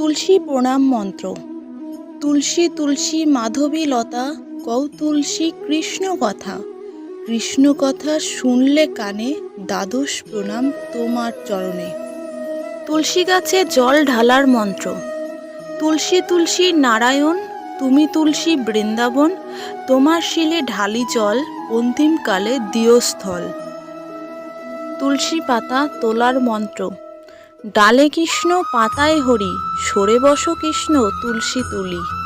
তুলসী প্রণাম মন্ত্র। তুলসী তুলসী মাধবী লতা, কও তুলসী কৃষ্ণ কথা। কৃষ্ণ কথা শুনলে কানে, দ্বাদশ প্রণাম তোমার চরণে। তুলসী গাছে জল ঢালার মন্ত্র। তুলসী তুলসী নারায়ণ, তুমি তুলসী বৃন্দাবন। তোমার শিলে ঢালি জল, অন্তিমকালে দিও স্থল। তুলসী পাতা তোলার মন্ত্র। ডালে কৃষ্ণ পাতায় হরি, সরে বসো কৃষ্ণ তুলসী তুলি।